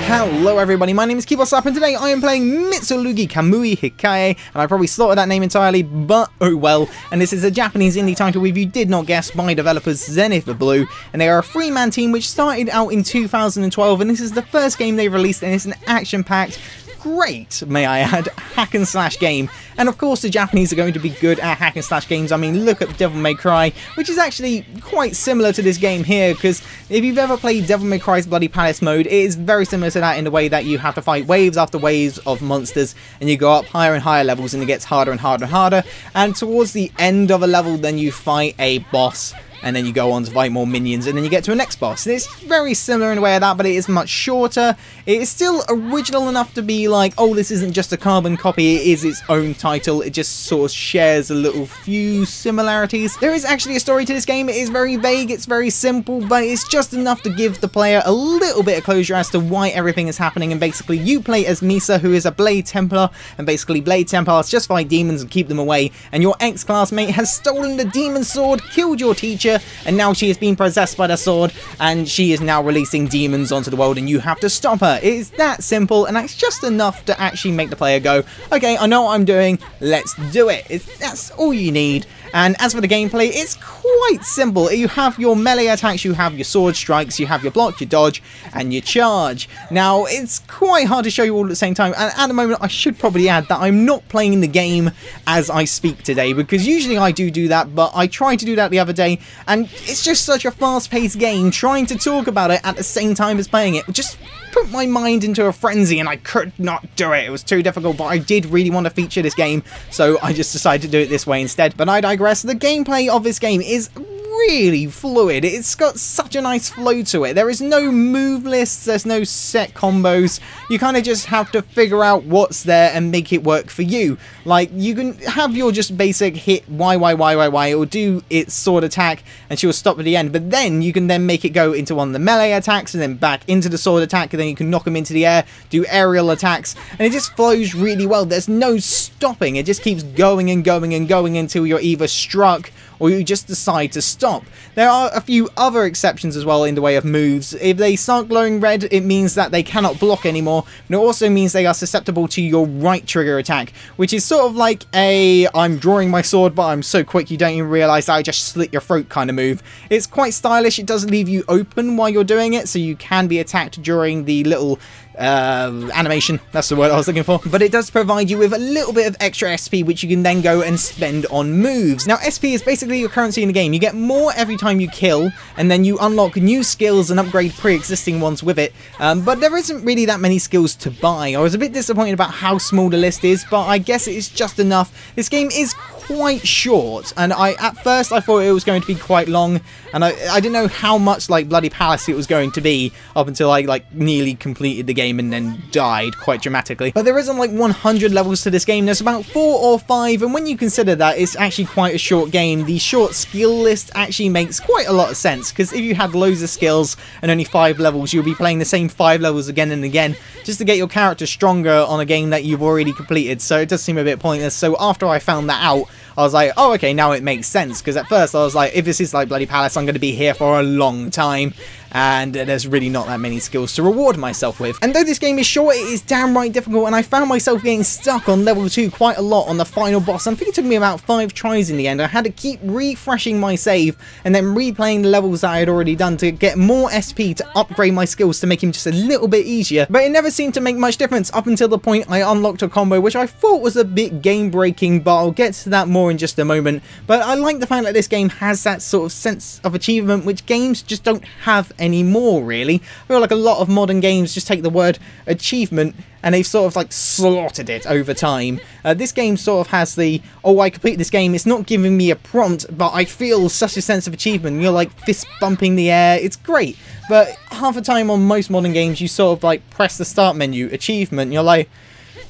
Hello everybody, my name is KeyboardSlapper and today I am playing Mitsurugi Kamui Hikae, and I probably slaughtered that name entirely, but oh well. And this is a Japanese indie title, if you did not guess, by developers Zenith Blue, and they are a three-man team which started out in 2012, and this is the first game they released, and it's an action-packed, great, may I add, hack and slash game. And of course the Japanese are going to be good at hack and slash games. I mean, look at Devil May Cry, which is actually quite similar to this game here, because if you've ever played Devil May Cry's Bloody Palace mode, it is very similar to that in the way that you have to fight waves after waves of monsters, and you go up higher and higher levels, and it gets harder and harder and harder, and towards the end of a level then you fight a boss, and then you go on to fight more minions, and then you get to a next boss. And it's very similar in a way of that, but it is much shorter. It is still original enough to be like, oh, this isn't just a carbon copy, it is its own title. It just sort of shares a little few similarities. There is actually a story to this game. It is very vague, it's very simple, but it's just enough to give the player a little bit of closure as to why everything is happening. And basically you play as Misa, who is a Blade Templar, and basically Blade Templars just fight demons and keep them away, and your ex-classmate has stolen the demon sword, killed your teacher, and now she has been possessed by the sword, and she is now releasing demons onto the world, and you have to stop her. It is that simple, and that's just enough to actually make the player go, okay, I know what I'm doing, let's do it. That's all you need. And as for the gameplay, it's quite simple. You have your melee attacks, you have your sword strikes, you have your block, your dodge, and your charge. Now, it's quite hard to show you all at the same time, and at the moment I should probably add that I'm not playing the game as I speak today, because usually I do that, but I tried to do that the other day, and it's just such a fast-paced game. Trying to talk about it at the same time as playing it just put my mind into a frenzy, and I could not do it. It was too difficult, but I did really want to feature this game, so I just decided to do it this way instead. But I digress. The gameplay of this game is really fluid. It's got such a nice flow to it. There is no move lists, there's no set combos. You kind of just have to figure out what's there and make it work for you. Like, you can have your just basic hit Y, it will do its sword attack and she will stop at the end, but then you can then make it go into one of the melee attacks and then back into the sword attack, and then you can knock them into the air, do aerial attacks, and it just flows really well. There's no stopping. It just keeps going and going and going until you're either struck or you just decide to stop. There are a few other exceptions as well in the way of moves. If they start glowing red, it means that they cannot block anymore, and it also means they are susceptible to your right trigger attack, which is sort of like a I'm drawing my sword but I'm so quick you don't even realise that I just slit your throat kind of move. It's quite stylish. It does leave you open while you're doing it, so you can be attacked during the little animation, that's the word I was looking for, but it does provide you with a little bit of extra SP which you can then go and spend on moves. Now, SP is basically your currency in the game. You get more every time you kill, and then you unlock new skills and upgrade pre-existing ones with it, but there isn't really that many skills to buy. I was a bit disappointed about how small the list is, but I guess it is just enough. This game is quite short, and at first I thought it was going to be quite long, and I didn't know how much like Bloody Palace it was going to be up until I like nearly completed the game and then died quite dramatically. But there isn't like 100 levels to this game. There's about 4 or 5, and when you consider that it's actually quite a short game, the short skill list actually makes quite a lot of sense, because if you had loads of skills and only 5 levels, you'll be playing the same 5 levels again and again just to get your character stronger on a game that you've already completed, so it does seem a bit pointless. So after I found that out, I was like, oh, okay, now it makes sense, because at first I was like, if this is like Bloody Palace, I'm going to be here for a long time, and there's really not that many skills to reward myself with. And though this game is short, it is downright difficult, and I found myself getting stuck on level 2 quite a lot on the final boss. I think it took me about 5 tries in the end. I had to keep refreshing my save and then replaying the levels that I had already done to get more SP to upgrade my skills to make him just a little bit easier, but it never seemed to make much difference up until the point I unlocked a combo which I thought was a bit game breaking, but I'll get to that more in just a moment. But I like the fact that this game has that sort of sense of achievement which games just don't have anymore, really. I feel like a lot of modern games just take the word achievement and they've sort of like slaughtered it over time. This game sort of has the, oh, I completed this game, it's not giving me a prompt, but I feel such a sense of achievement. You're like fist bumping the air, it's great. But half the time on most modern games you sort of like press the start menu, achievement, you're like,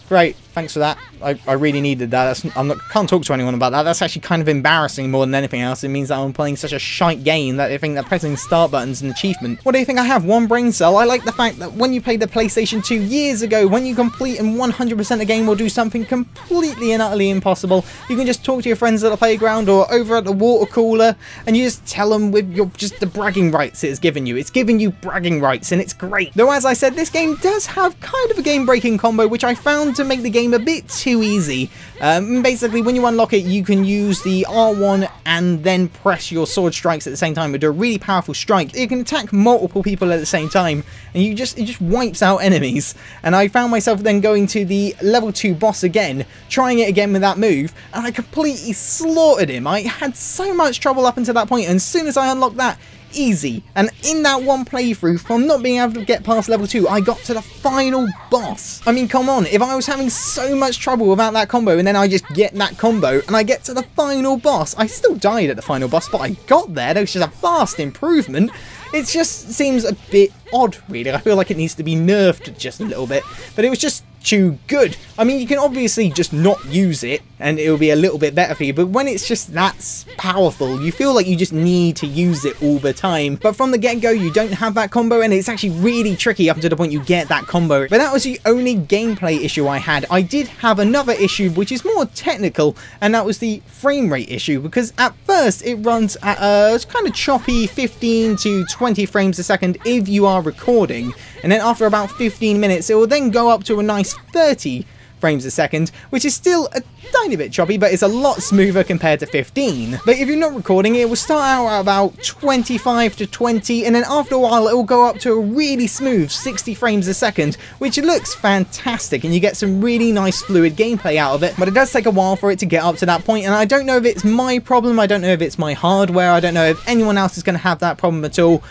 great, thanks for that. I really needed that. Can't talk to anyone about that. That's actually kind of embarrassing more than anything else. It means that I'm playing such a shite game that they think that pressing start button's an achievement. What do you think I have? One brain cell? I like the fact that when you played the PlayStation 2 years ago, when you complete and 100% the game or do something completely and utterly impossible, you can just talk to your friends at the playground or over at the water cooler, and you just tell them with just the bragging rights it's given you. It's giving you bragging rights, and it's great. Though, as I said, this game does have kind of a game-breaking combo, which I found to make the game a bit too easy. Basically, when you unlock it, you can use the R1 and then press your sword strikes at the same time and do a really powerful strike. You can attack multiple people at the same time, and it just wipes out enemies. And I found myself then going to the level 2 boss again, trying it again with that move, and I completely slaughtered him. I had so much trouble up until that point, and as soon as I unlocked that, easy. And in that one playthrough, from not being able to get past level 2, I got to the final boss. I mean, come on, if I was having so much trouble without that combo, and then I just get that combo, and I get to the final boss, I still died at the final boss, but I got there. That was just a vast improvement. It just seems a bit odd, really. I feel like it needs to be nerfed just a little bit, but it was just too good. I mean, you can obviously just not use it and it'll be a little bit better for you, but when it's just that powerful, you feel like you just need to use it all the time. But from the get-go, you don't have that combo, and it's actually really tricky up until the point you get that combo. But that was the only gameplay issue I had. I did have another issue which is more technical, and that was the frame rate issue, because at first it runs at a kind of choppy 15 to 20 frames a second if you are recording, and then after about 15 minutes it will then go up to a nice 30 frames a second, which is still a tiny bit choppy, but it's a lot smoother compared to 15. But if you're not recording, it will start out at about 25 to 20, and then after a while it will go up to a really smooth 60 frames a second, which looks fantastic, and you get some really nice fluid gameplay out of it. But it does take a while for it to get up to that point, and I don't know if it's my problem, I don't know if it's my hardware, I don't know if anyone else is going to have that problem at all,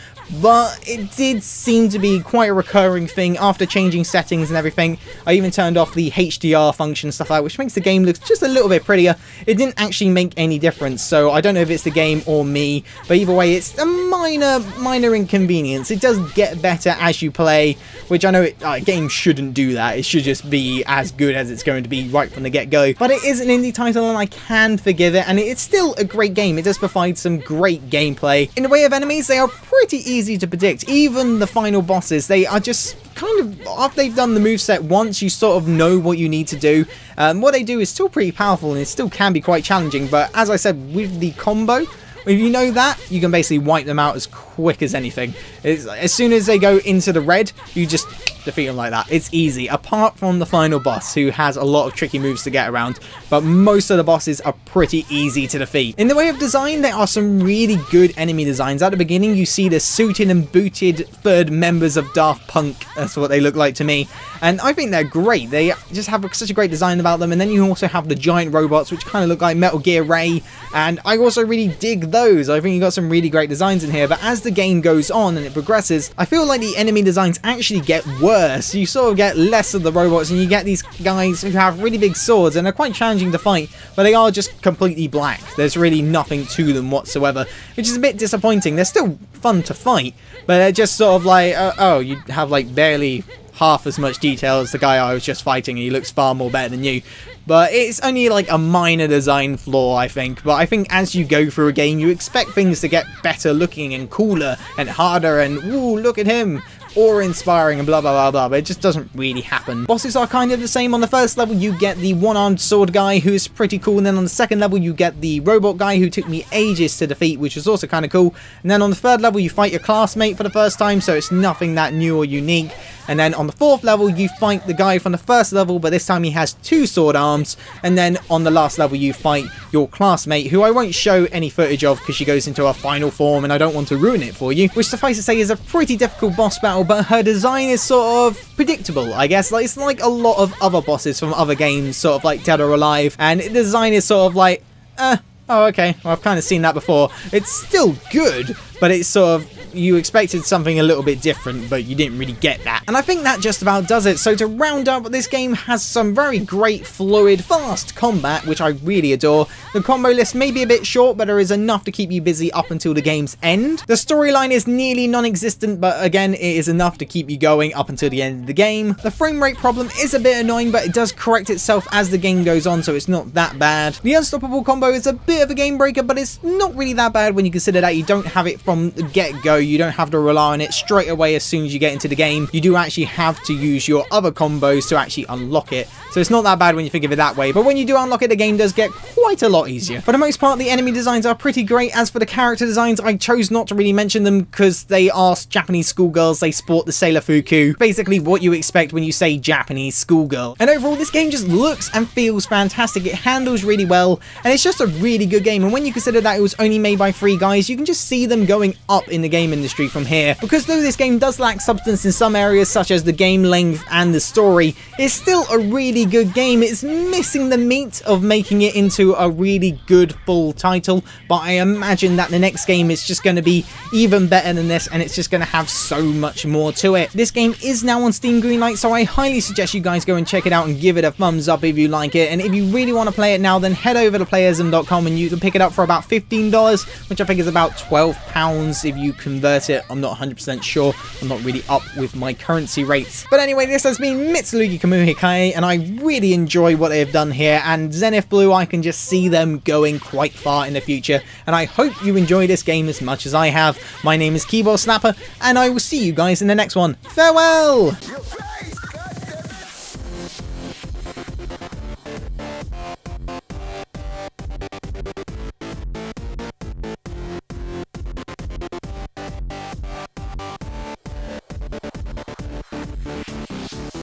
but it did seem to be quite a recurring thing after changing settings and everything. I even turned off the HDR function and stuff like that, which makes the game look just a little bit prettier. It didn't actually make any difference, so I don't know if it's the game or me, but either way, it's a minor inconvenience. It does get better as you play, which I know a game shouldn't do that. It should just be as good as it's going to be right from the get-go. But it is an indie title, and I can forgive it, and it's still a great game. It does provide some great gameplay. In the way of enemies, they are pretty easy to predict. Even the final bosses, they are just kind of, after they've done the moveset once, you sort of know what you need to do. What they do is still pretty powerful, and it still can be quite challenging, but as I said, with the combo, if you know that, you can basically wipe them out as quick as anything. As soon as they go into the red, you just defeat them like that. It's easy, apart from the final boss, who has a lot of tricky moves to get around, but most of the bosses are pretty easy to defeat. In the way of design, there are some really good enemy designs. At the beginning, you see the suited and booted third members of Daft Punk. That's what they look like to me, and I think they're great. They just have such a great design about them, and then you also have the giant robots, which kind of look like Metal Gear Ray, and I also really dig those. I think you got some really great designs in here, but as the game goes on and it progresses, I feel like the enemy designs actually get worse. You sort of get less of the robots, and you get these guys who have really big swords, and they're quite challenging to fight, but they are just completely black. There's really nothing to them whatsoever, which is a bit disappointing. They're still fun to fight, but they're just sort of like, oh, you have like barely half as much detail as the guy I was just fighting, and he looks far more better than you. But it's only like a minor design flaw, I think. But I think as you go through a game, you expect things to get better looking and cooler and harder, and ooh, look at him, awe-inspiring and blah blah blah blah, but it just doesn't really happen. Bosses are kind of the same. On the first level you get the one-armed sword guy, who is pretty cool, and then on the second level you get the robot guy, who took me ages to defeat, which was also kind of cool. And then on the third level you fight your classmate for the first time, so it's nothing that new or unique. And then on the fourth level you fight the guy from the first level, but this time he has 2 sword arms. And then on the last level you fight your classmate, who I won't show any footage of because she goes into her final form and I don't want to ruin it for you, which suffice to say is a pretty difficult boss battle, but her design is sort of predictable, I guess. Like, it's like a lot of other bosses from other games, sort of like Dead or Alive, and the design is sort of like, oh, okay, well, I've kind of seen that before. It's still good, but it's sort of, you expected something a little bit different, but you didn't really get that. And I think that just about does it. So to round up, this game has some very great, fluid, fast combat, which I really adore. The combo list may be a bit short, but there is enough to keep you busy up until the game's end. The storyline is nearly non-existent, but again, it is enough to keep you going up until the end of the game. The frame rate problem is a bit annoying, but it does correct itself as the game goes on, so it's not that bad. The unstoppable combo is a bit of a game breaker, but it's not really that bad when you consider that you don't have it from the get-go. You don't have to rely on it straight away as soon as you get into the game. You do actually have to use your other combos to actually unlock it. So it's not that bad when you think of it that way, but when you do unlock it, the game does get quite a lot easier. For the most part, the enemy designs are pretty great. As for the character designs, I chose not to really mention them because they are Japanese schoolgirls. They sport the sailor fuku. Basically what you expect when you say Japanese schoolgirl. And overall, this game just looks and feels fantastic. It handles really well, and it's just a really good game. And when you consider that it was only made by 3 guys, you can just see them going up in the game industry from here. Because though this game does lack substance in some areas, such as the game length and the story, it's still a really good game. It's missing the meat of making it into a really good full title, but I imagine that the next game is just going to be even better than this, and it's just going to have so much more to it. This game is now on Steam Greenlight, so I highly suggest you guys go and check it out and give it a thumbs up if you like it. And if you really want to play it now, then head over to playerism.com and you can pick it up for about $15, which I think is about £12 if you convert it. I'm not 100% sure. I'm not really up with my currency rates. But anyway, this has been Mitsurugi Kamui Hikae, and I really enjoy what they've done here, and Zenith Blue, I can just see them going quite far in the future, and I hope you enjoy this game as much as I have. My name is KeyboardSlapper, and I will see you guys in the next one. Farewell!